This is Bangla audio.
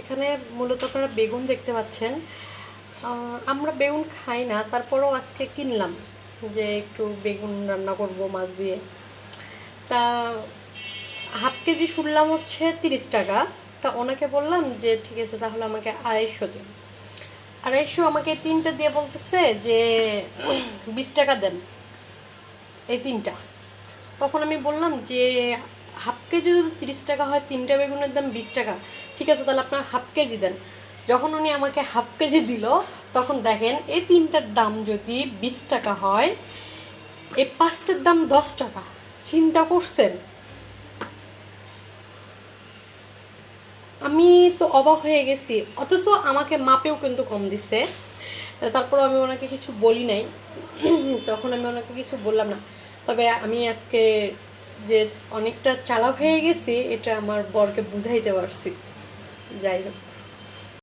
এখানে মূলত আপনারা বেগুন দেখতে পাচ্ছেন। আমরা বেগুন খাই না, তারপরেও আজকে কিনলাম যে একটু বেগুন রান্না করব মাছ দিয়ে। তা হাফ কেজি শুনলাম হচ্ছে 30 টাকা। তা ওনাকে বললাম যে ঠিক আছে তাহলে আমাকে 250 দিন। 250 আমাকে তিনটা দিয়ে বলতেছে যে 20 টাকা দেন এই তিনটা। তখন আমি বললাম যে হাফ কেজি যদি 30 টাকা হয়, তিনটা বেগুনের দাম 20 টাকা, ঠিক আছে তাহলে আপনার হাফ কেজি দেন। যখন উনি আমাকে হাফ কেজি দিল, তখন দেখেন এই তিনটার দাম যদি 20 টাকা হয়, এই পাঁচটার দাম 10 টাকা। চিন্তা করছেন? আমি তো অবাক হয়ে গেছি, অথচ আমাকে মাপেও কিন্তু কম দিছে। তারপর আমি ওনাকে কিছু বলি নাই। তখন আমি ওনাকে কিছু বললাম না। তবে আমি আজকে যে অনেকটা চালাক হয়ে গেছি, এটা আমার বরকে বুঝাইতে পারছি। যাই হোক।